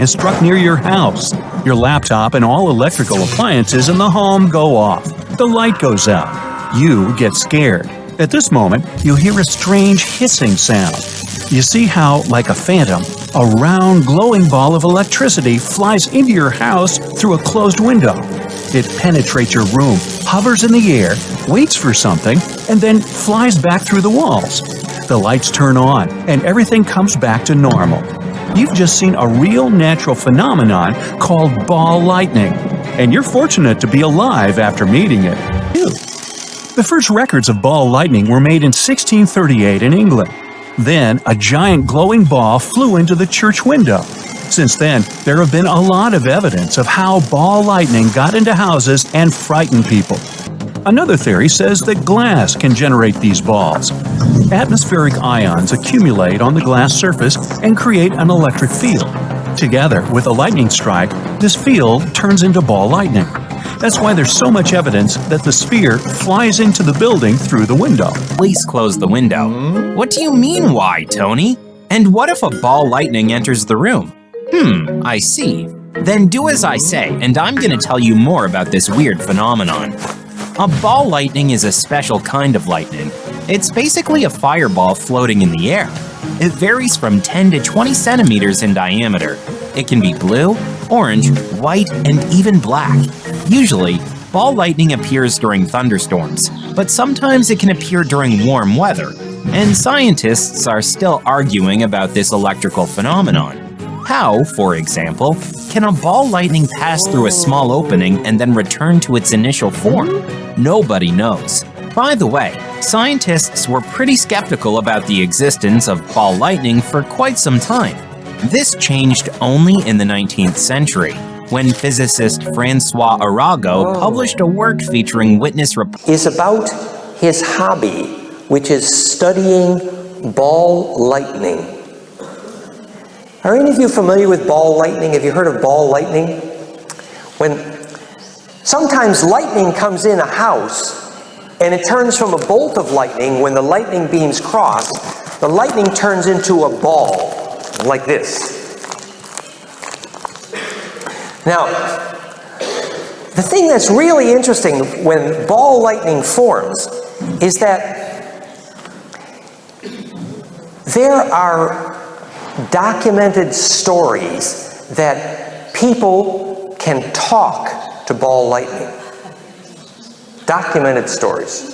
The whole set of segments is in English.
has struck near your house. Your laptop and all electrical appliances in the home go off. The light goes out. You get scared. At this moment, you hear a strange hissing sound. You see how, like a phantom, a round, glowing ball of electricity flies into your house through a closed window. It penetrates your room, hovers in the air, waits for something, and then flies back through the walls. The lights turn on, and everything comes back to normal. You've just seen a real natural phenomenon called ball lightning, and you're fortunate to be alive after meeting it. The first records of ball lightning were made in 1638 in England. Then, a giant glowing ball flew into the church window. Since then, there have been a lot of evidence of how ball lightning got into houses and frightened people. Another theory says that glass can generate these balls. Atmospheric ions accumulate on the glass surface and create an electric field. Together with a lightning strike, this field turns into ball lightning. That's why there's so much evidence that the sphere flies into the building through the window. Please close the window. What do you mean, why, Tony? And what if a ball lightning enters the room? I see. Then do as I say, and I'm going to tell you more about this weird phenomenon. A ball lightning is a special kind of lightning. It's basically a fireball floating in the air. It varies from 10 to 20 centimeters in diameter. It can be blue, orange, white, and even black. Usually, ball lightning appears during thunderstorms, but sometimes it can appear during warm weather, and scientists are still arguing about this electrical phenomenon. How, for example, can a ball lightning pass through a small opening and then return to its initial form? Nobody knows. By the way, scientists were pretty skeptical about the existence of ball lightning for quite some time. This changed only in the 19th century, when physicist Francois Arago published a work featuring witness reports. Is about his hobby, which is studying ball lightning. Are any of you familiar with ball lightning? Have you heard of ball lightning? When sometimes lightning comes in a house and it turns from a bolt of lightning, when the lightning beams cross, the lightning turns into a ball, like this. Now, the thing that's really interesting when ball lightning forms is that there are documented stories that people can talk to ball lightning. Documented stories.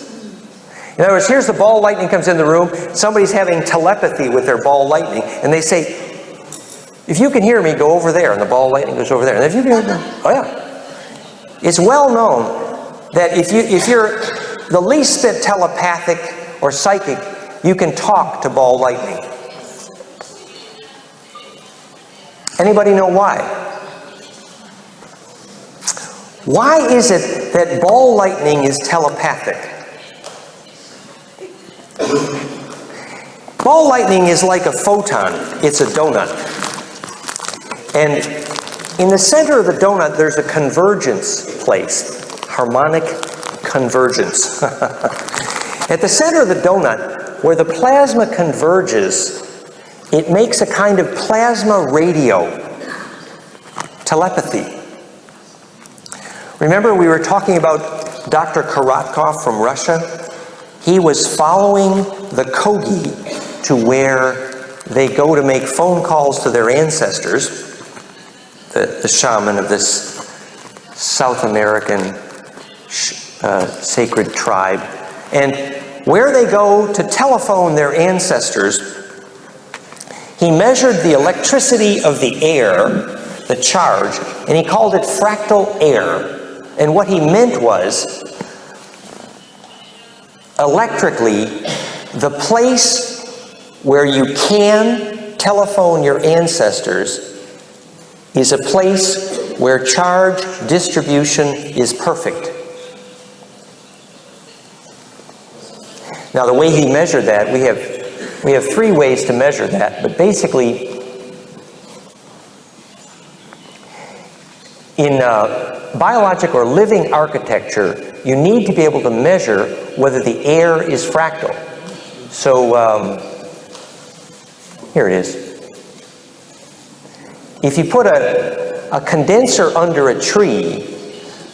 In other words, here's the ball lightning comes in the room, somebody's having telepathy with their ball lightning, and they say, if you can hear me, go over there, and the ball lightning goes over there. And if you can hear me, oh yeah. It's well known that if you're the least bit telepathic or psychic, you can talk to ball lightning. Anybody know why? Why is it that ball lightning is telepathic? Ball lightning is like a photon. It's a donut. And in the center of the donut, there's a convergence place. Harmonic convergence. At the center of the donut, where the plasma converges, it makes a kind of plasma radio. Telepathy. Remember we were talking about Dr. Korotkov from Russia? He was following the Kogi to where they go to make phone calls to their ancestors, the shaman of this South American sacred tribe. And where they go to telephone their ancestors, he measured the electricity of the air, the charge, and he called it fractal air. And what he meant was, electrically, the place where you can telephone your ancestors is a place where charge distribution is perfect. Now, the way he measured that, we have three ways to measure that, but basically, in biologic or living architecture, you need to be able to measure whether the air is fractal. So, here it is. If you put a condenser under a tree,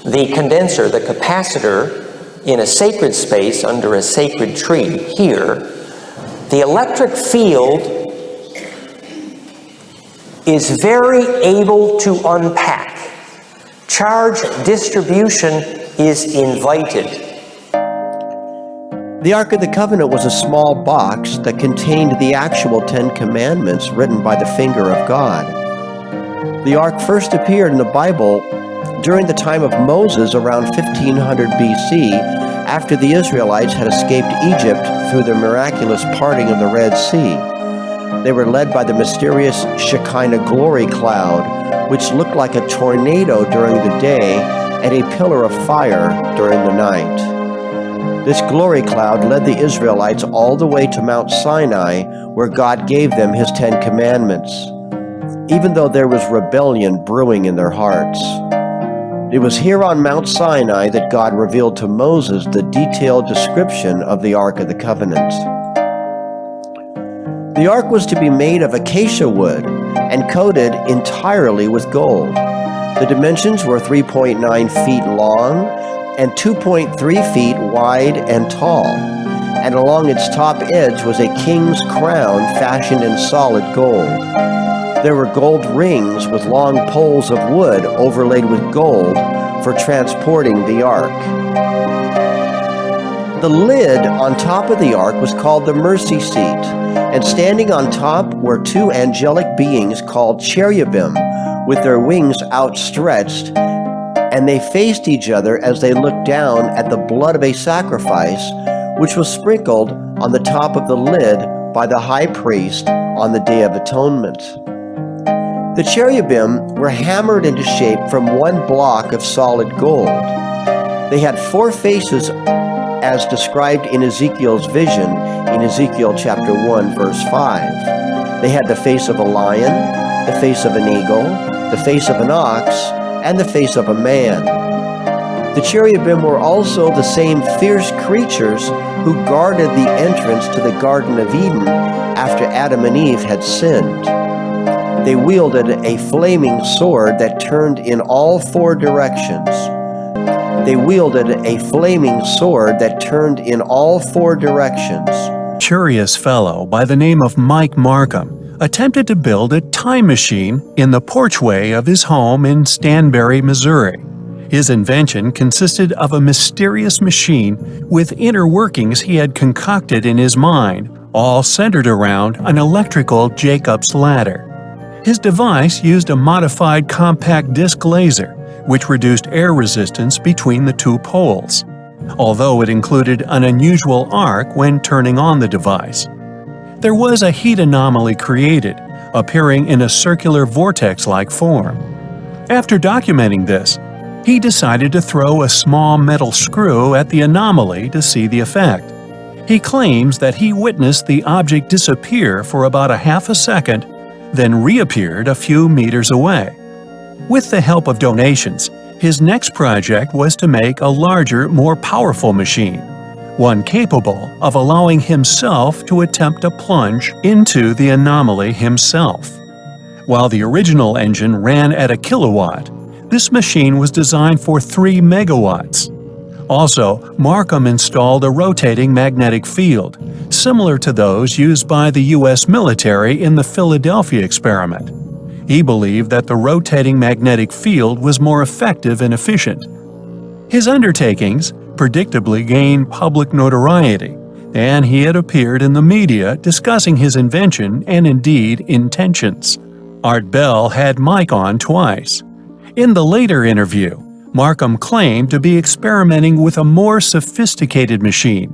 the condenser, the capacitor, in a sacred space under a sacred tree here, the electric field is very able to unpack. Charge distribution is invited. The Ark of the Covenant was a small box that contained the actual 10 Commandments written by the finger of God. The Ark first appeared in the Bible during the time of Moses around 1500 BC, after the Israelites had escaped Egypt through the miraculous parting of the Red Sea. They were led by the mysterious Shekinah glory cloud, which looked like a tornado during the day and a pillar of fire during the night. This glory cloud led the Israelites all the way to Mount Sinai, where God gave them his 10 Commandments, even though there was rebellion brewing in their hearts. It was here on Mount Sinai that God revealed to Moses the detailed description of the Ark of the Covenant. The Ark was to be made of acacia wood and coated entirely with gold. The dimensions were 3.9 feet long and 2.3 feet wide and tall, and along its top edge was a king's crown fashioned in solid gold. There were gold rings with long poles of wood overlaid with gold for transporting the ark. The lid on top of the ark was called the mercy seat, and standing on top were two angelic beings called cherubim, with their wings outstretched, and they faced each other as they looked down at the blood of a sacrifice, which was sprinkled on the top of the lid by the high priest on the Day of Atonement. The cherubim were hammered into shape from one block of solid gold. They had 4 faces as described in Ezekiel's vision in Ezekiel chapter 1, verse 5. They had the face of a lion, the face of an eagle, the face of an ox, and the face of a man. The cherubim were also the same fierce creatures who guarded the entrance to the Garden of Eden after Adam and Eve had sinned. They wielded a flaming sword that turned in all 4 directions. They wielded a flaming sword that turned in all 4 directions. Curious fellow by the name of Mike Markham attempted to build a time machine in the porchway of his home in Stanberry, Missouri. His invention consisted of a mysterious machine with inner workings he had concocted in his mind, all centered around an electrical Jacob's ladder. His device used a modified compact disc laser, which reduced air resistance between the 2 poles, although it included an unusual arc when turning on the device. There was a heat anomaly created, appearing in a circular vortex-like form. After documenting this, he decided to throw a small metal screw at the anomaly to see the effect. He claims that he witnessed the object disappear for about a half a second, then reappeared a few meters away. With the help of donations, his next project was to make a larger, more powerful machine, one capable of allowing himself to attempt a plunge into the anomaly himself. While the original engine ran at a kilowatt, this machine was designed for 3 megawatts. Also, Markham installed a rotating magnetic field, similar to those used by the U.S. military in the Philadelphia experiment. He believed that the rotating magnetic field was more effective and efficient. His undertakings predictably gained public notoriety, and he had appeared in the media discussing his invention and indeed intentions. Art Bell had Mike on twice. In the later interview, Markham claimed to be experimenting with a more sophisticated machine,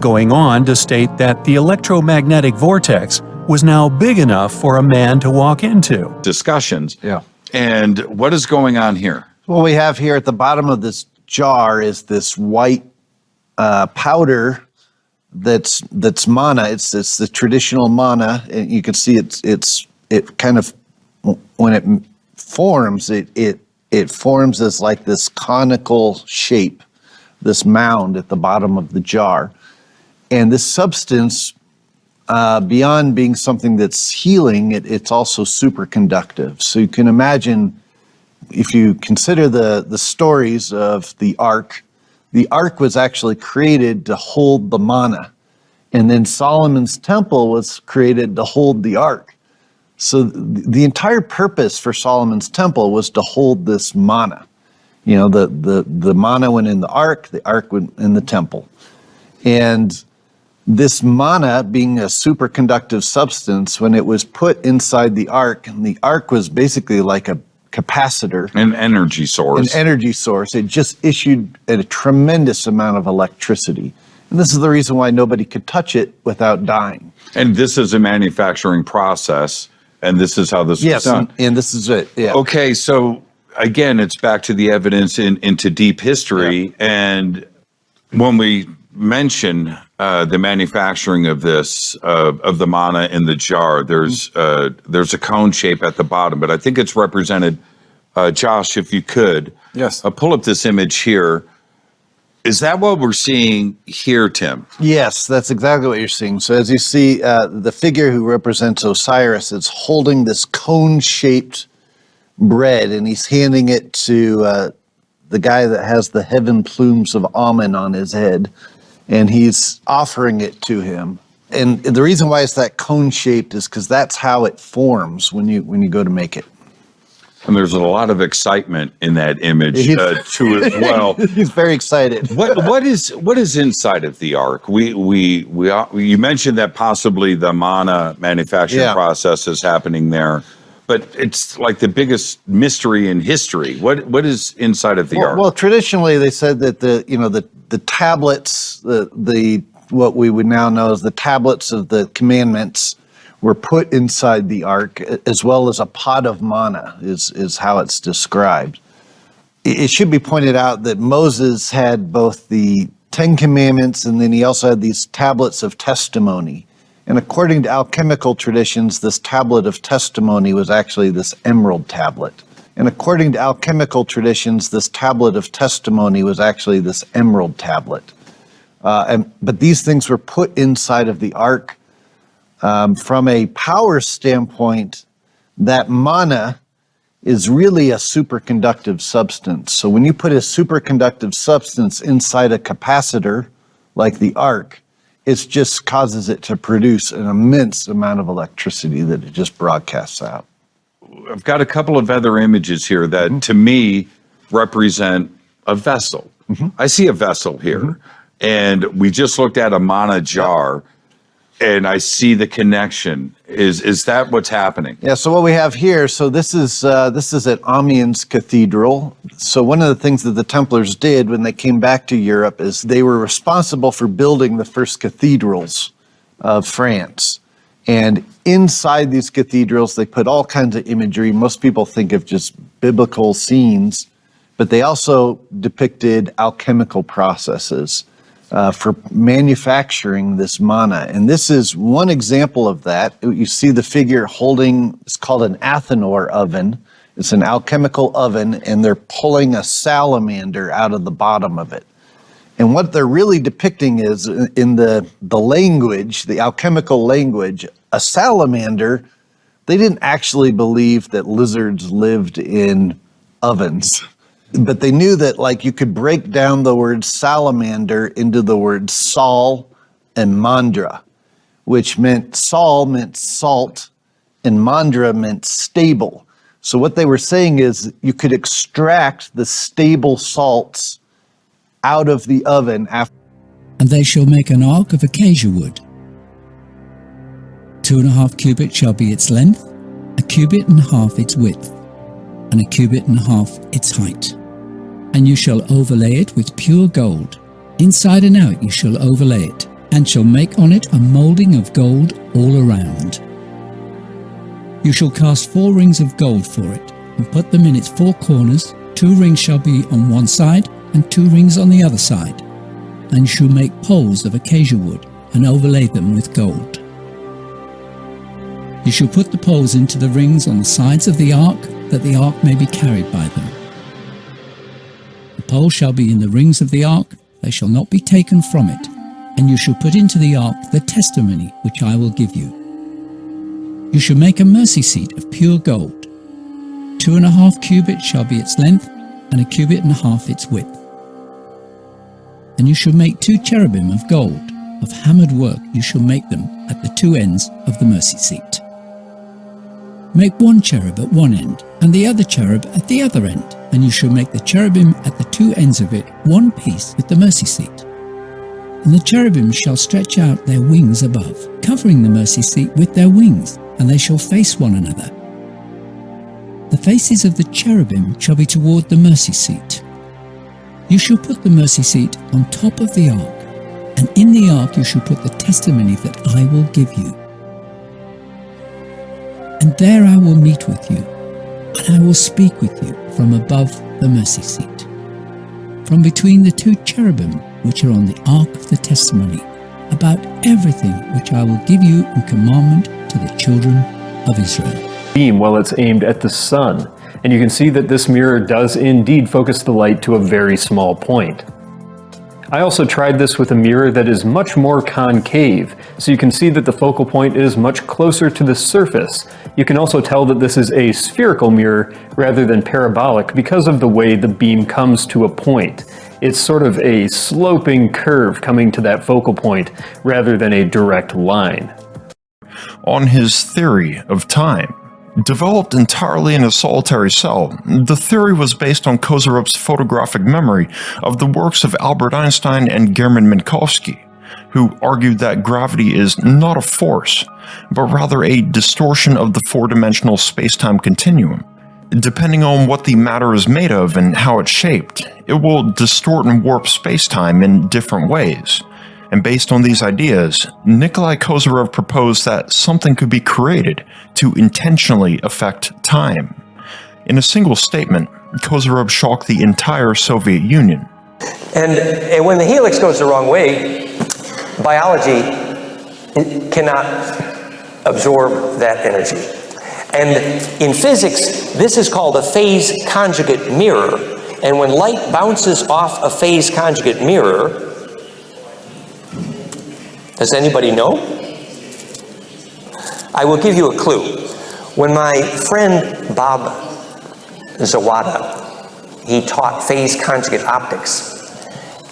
going on to state that the electromagnetic vortex was now big enough for a man to walk into. Discussions. Yeah. And what is going on here? What we have here at the bottom of this jar is this white powder that's manna. It's the traditional manna, and you can see it kind of, when it forms, it forms as like this conical shape, this mound at the bottom of the jar. And this substance beyond being something that's healing, it's also superconductive. So you can imagine, if you consider the stories of the ark was actually created to hold the manna. And then Solomon's temple was created to hold the ark. So the entire purpose for Solomon's temple was to hold this manna. You know, the manna went in the ark went in the temple. And this manna, being a superconductive substance, when it was put inside the ark, and the ark was basically like a capacitor. An energy source. An energy source. It just issued a tremendous amount of electricity. And this is the reason why nobody could touch it without dying. And this is a manufacturing process, and this is how this was done. And this is it. Yeah. Okay, so again, it's back to the evidence into deep history. And when we mention the manufacturing of this, of the manna in the jar, there's a cone shape at the bottom, but I think it's represented. Josh, if you could, Yes. pull up this image here. Is that what we're seeing here, Tim? Yes, that's exactly what you're seeing. So as you see, the figure who represents Osiris is holding this cone-shaped bread, and he's handing it to the guy that has the heaven plumes of Amen on his head, and he's offering it to him. And the reason why it's that cone-shaped is because that's how it forms when you go to make it. And there's a lot of excitement in that image too as well. He's very excited. What is inside of the ark? You mentioned that possibly the manna manufacturing process is happening there, but it's like the biggest mystery in history. What is inside of the ark? Well, traditionally they said that the tablets, the what we would now know as the tablets of the commandments, were put inside the ark, as well as a pot of manna is how it's described. It should be pointed out that Moses had both the 10 Commandments, and then he also had these tablets of testimony. And according to alchemical traditions, this tablet of testimony was actually this emerald tablet. And according to alchemical traditions, this tablet of testimony was actually this emerald tablet. But these things were put inside of the ark. From a power standpoint, that manna is really a superconductive substance. So when you put a superconductive substance inside a capacitor, like the ark, it just causes it to produce an immense amount of electricity that it just broadcasts out. I've got a couple of other images here that, to me, represent a vessel. I see a vessel here, and we just looked at a manna jar. And I see the connection. Is that what's happening? Yeah. So what we have here. So this is at Amiens Cathedral. So one of the things that the Templars did when they came back to Europe is they were responsible for building the first cathedrals of France. And inside these cathedrals, they put all kinds of imagery. Most people think of just biblical scenes, but they also depicted alchemical processes for manufacturing this manna. And this is one example of that. You see the figure holding, it's called an Athanor oven. It's an alchemical oven, and they're pulling a salamander out of the bottom of it. And what they're really depicting is, in the language, the alchemical language, a salamander, they didn't actually believe that lizards lived in ovens. But they knew that, like, you could break down the word salamander into the words sal and mandra, which meant sal meant salt and mandra meant stable. So what they were saying is you could extract the stable salts out of the oven after. And they shall make an ark of acacia wood. 2.5 cubits shall be its length, 1.5 cubits its width, and 1.5 cubits its height. And you shall overlay it with pure gold. Inside and out you shall overlay it, and shall make on it a moulding of gold all around. You shall cast 4 rings of gold for it, and put them in its 4 corners. 2 rings shall be on one side, and 2 rings on the other side. And you shall make poles of acacia wood, and overlay them with gold. You shall put the poles into the rings on the sides of the ark, that the ark may be carried by them. The poles shall be in the rings of the ark, they shall not be taken from it. And you shall put into the ark the testimony which I will give you. You shall make a mercy seat of pure gold. 2.5 cubits shall be its length, and 1.5 cubits its width. And you shall make 2 cherubim of gold, of hammered work you shall make them at the 2 ends of the mercy seat. Make 1 cherub at one end, and the other cherub at the other end, and you shall make the cherubim at the 2 ends of it one piece with the mercy seat. And the cherubim shall stretch out their wings above, covering the mercy seat with their wings, and they shall face one another. The faces of the cherubim shall be toward the mercy seat. You shall put the mercy seat on top of the ark, and in the ark you shall put the testimony that I will give you. And there I will meet with you, and I will speak with you from above the mercy seat, from between the 2 cherubim which are on the ark of the testimony, about everything which I will give you in commandment to the children of Israel. Beam while it's aimed at the sun, and you can see that this mirror does indeed focus the light to a very small point. I also tried this with a mirror that is much more concave, so you can see that the focal point is much closer to the surface. You can also tell that this is a spherical mirror rather than parabolic because of the way the beam comes to a point. It's sort of a sloping curve coming to that focal point rather than a direct line. On his theory of time, developed entirely in a solitary cell, the theory was based on Kozyrov's photographic memory of the works of Albert Einstein and German Minkowski, who argued that gravity is not a force, but rather a distortion of the four-dimensional space-time continuum. Depending on what the matter is made of and how it's shaped, it will distort and warp space-time in different ways. And based on these ideas, Nikolai Kozyrov proposed that something could be created to intentionally affect time. In a single statement, Kozyrov shocked the entire Soviet Union. And when the helix goes the wrong way, biology cannot absorb that energy. And in physics, this is called a phase conjugate mirror. And when light bounces off a phase conjugate mirror, does anybody know? I will give you a clue. When my friend Bob Zawada, he taught phase conjugate optics.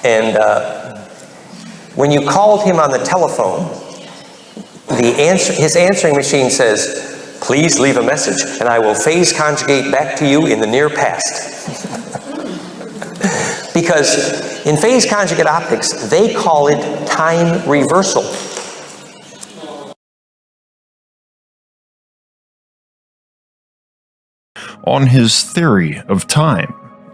And when you called him on the telephone, his answering machine says, "Please leave a message and I will phase conjugate back to you in the near past." Because in phase conjugate optics, they call it time reversal. On his theory of time,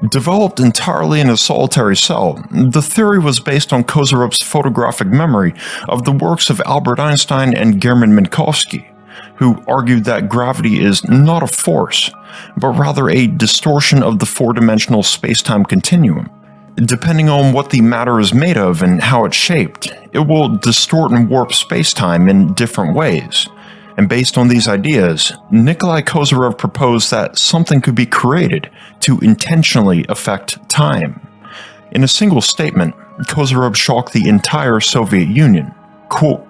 developed entirely in a solitary cell, the theory was based on Kozyrov's photographic memory of the works of Albert Einstein and German Minkowski, who argued that gravity is not a force, but rather a distortion of the four-dimensional space-time continuum. Depending on what the matter is made of and how it's shaped, it will distort and warp space-time in different ways. And based on these ideas, Nikolai Kozyrov proposed that something could be created to intentionally affect time. In a single statement, Kozyrov shocked the entire Soviet Union. Quote,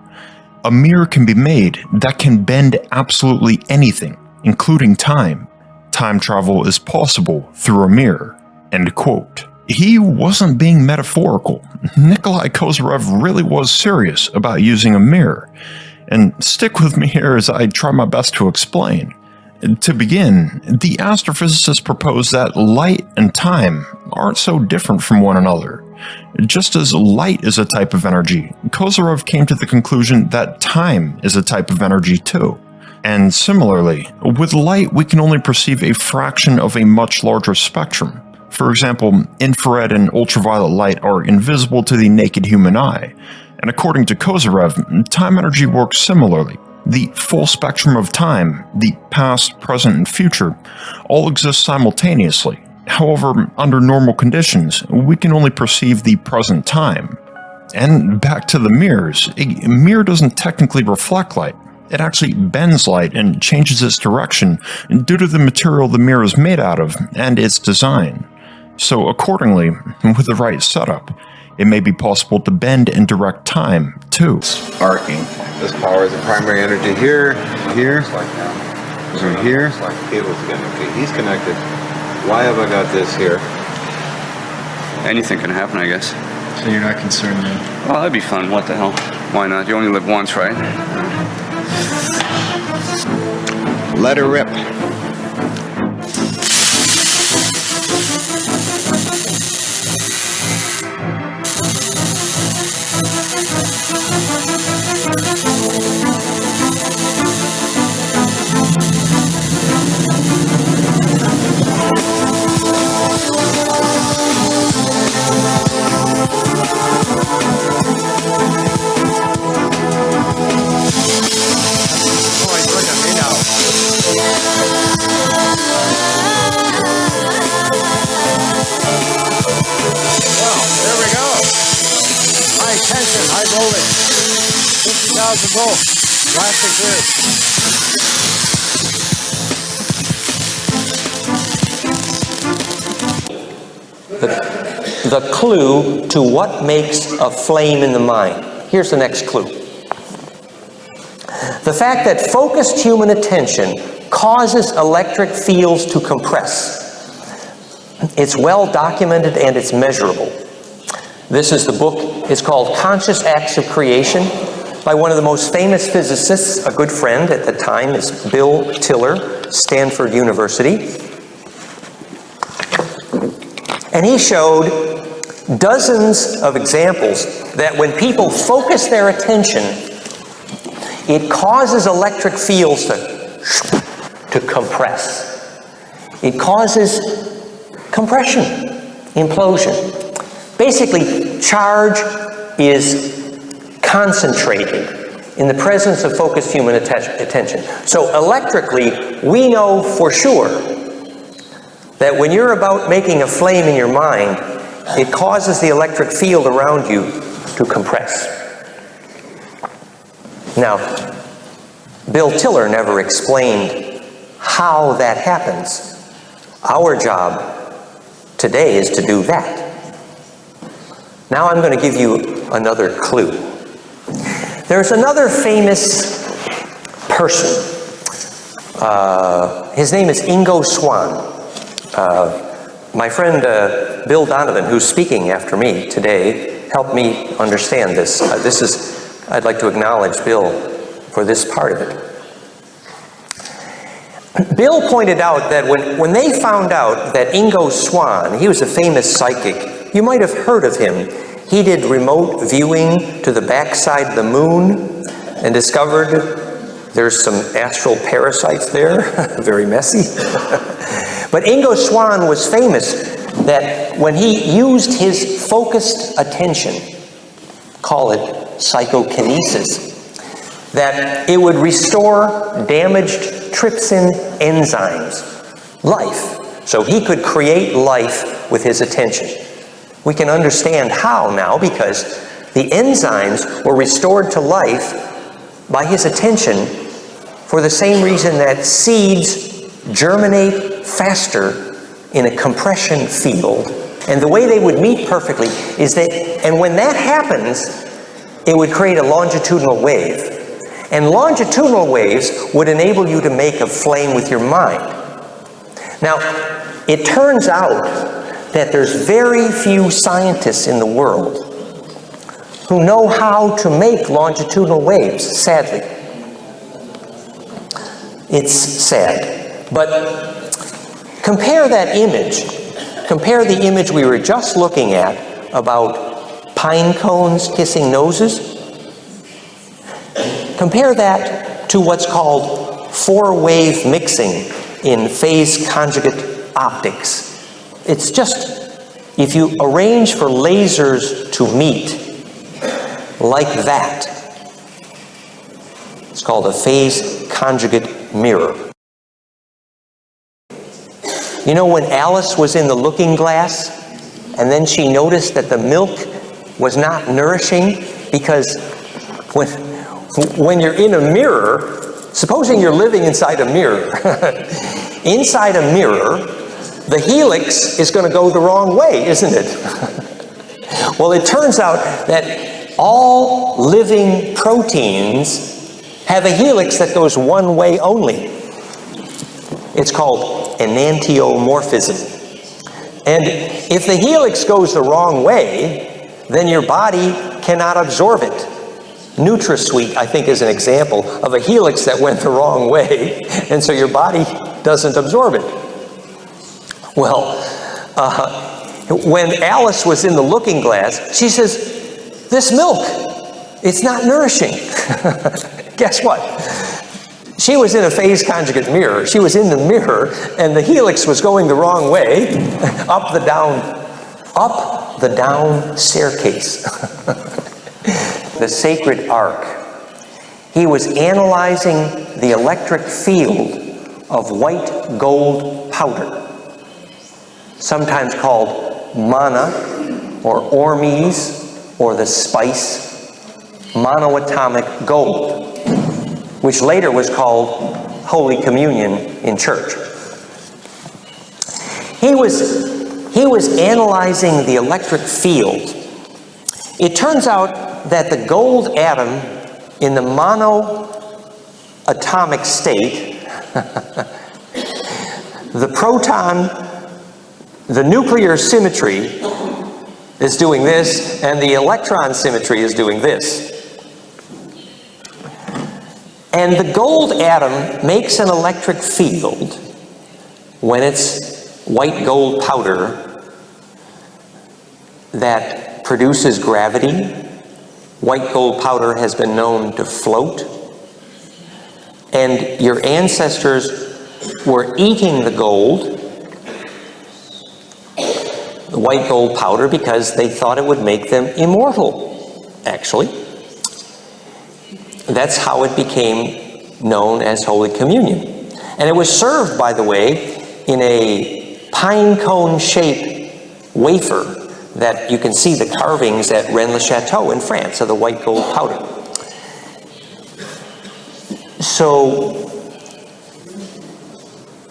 "A mirror can be made that can bend absolutely anything, including time. Time travel is possible through a mirror." End quote. He wasn't being metaphorical. Nikolai Kozyrov really was serious about using a mirror. And stick with me here as I try my best to explain. To begin, the astrophysicist proposed that light and time aren't so different from one another. Just as light is a type of energy, Kozyrov came to the conclusion that time is a type of energy too. And similarly, with light we can only perceive a fraction of a much larger spectrum. For example, infrared and ultraviolet light are invisible to the naked human eye. And according to Kozyrov, time energy works similarly. The full spectrum of time, the past, present, and future, all exist simultaneously. However, under normal conditions, we can only perceive the present time. And back to the mirrors, a mirror doesn't technically reflect light. It actually bends light and changes its direction due to the material the mirror is made out of and its design. So accordingly, with the right setup, It may be possible to bend and direct time, too. Arcing. This powers the primary energy here, here, and here. It was connected. He's connected. Why have I got this here? Anything can happen, I guess. So you're not concerned then? Well, that'd be fun. What the hell? Why not? You only live once, right? Let her rip. High voltage, 50,000 volts, plastic grid. The clue to what makes a flame in the mind. Here's the next clue. The fact that focused human attention causes electric fields to compress. It's well documented and it's measurable. This is the book. It's called Conscious Acts of Creation by one of the most famous physicists, a good friend at the time is Bill Tiller, Stanford University. And he showed dozens of examples that when people focus their attention, it causes electric fields to compress. It causes compression, implosion. Basically, charge is concentrated in the presence of focused human attention. So electrically, we know for sure that when you're about making a flame in your mind, it causes the electric field around you to compress. Now, Bill Tiller never explained how that happens. Our job today is to do that. Now I'm going to give you another clue. There's another famous person. His name is Ingo Swann. My friend Bill Donovan, who's speaking after me today, helped me understand this. I'd like to acknowledge Bill for this part of it. Bill pointed out that when they found out that Ingo Swann, he was a famous psychic, you might have heard of him. He did remote viewing to the backside of the moon and discovered there's some astral parasites there, very messy. But Ingo Swann was famous that when he used his focused attention, call it psychokinesis, that it would restore damaged trypsin enzymes, life. So he could create life with his attention. We can understand how now because the enzymes were restored to life by his attention for the same reason that seeds germinate faster in a compression field. And the way they would meet perfectly is that, and when that happens, it would create a longitudinal wave. And longitudinal waves would enable you to make a flame with your mind. Now, it turns out that there's very few scientists in the world who know how to make longitudinal waves, sadly. It's sad. But compare that image, compare the image we were just looking at about pine cones kissing noses. Compare that to what's called four-wave mixing in phase conjugate optics. It's just, if you arrange for lasers to meet like that, it's called a phase conjugate mirror. You know when Alice was in the looking glass and then she noticed that the milk was not nourishing because when you're in a mirror, supposing you're living inside a mirror, inside a mirror, the helix is going to go the wrong way, isn't it? Well, it turns out that all living proteins have a helix that goes one way only. It's called enantiomorphism. And if the helix goes the wrong way, then your body cannot absorb it. NutraSweet, I think, is an example of a helix that went the wrong way, and so your body doesn't absorb it. Well, when Alice was in the looking glass, she says, "This milk, it's not nourishing." Guess what? She was in a phase conjugate mirror. She was in the mirror, and the helix was going the wrong way, up the down staircase. The sacred ark. He was analyzing the electric field of white gold powder, sometimes called manna or ormes or the spice, monoatomic gold, which later was called Holy Communion in church. He was analyzing the electric field. It turns out that the gold atom in the monoatomic state, the proton, the nuclear symmetry is doing this, and the electron symmetry is doing this. And the gold atom makes an electric field when it's white gold powder that produces gravity. White gold powder has been known to float. And your ancestors were eating the gold, the white gold powder, because they thought it would make them immortal, actually. That's how it became known as Holy Communion. And it was served, by the way, in a pine cone shaped wafer that you can see the carvings at Rennes-le-Château in France of the white gold powder. So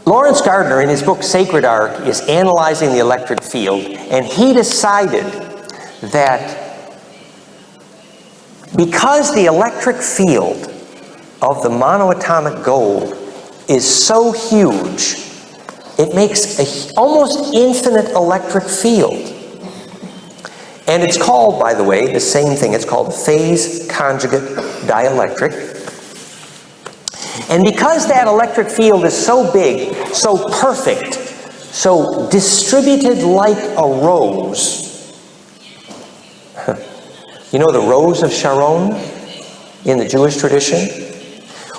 Lawrence Gardner, in his book Sacred Ark, is analyzing the electric field, and he decided that because the electric field of the monoatomic gold is so huge, it makes an almost infinite electric field. And it's called, by the way, the same thing. It's called phase conjugate dielectric. And because that electric field is so big, so perfect, so distributed like a rose. You know the Rose of Sharon in the Jewish tradition?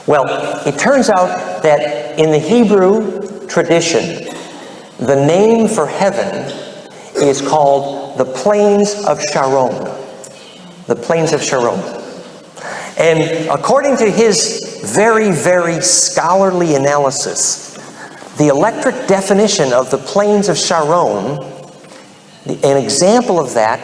Well, it turns out that in the Hebrew tradition, the name for heaven is called the Plains of Sharon. The Plains of Sharon. And according to his very, very scholarly analysis, the electric definition of the Plains of Sharon, an example of that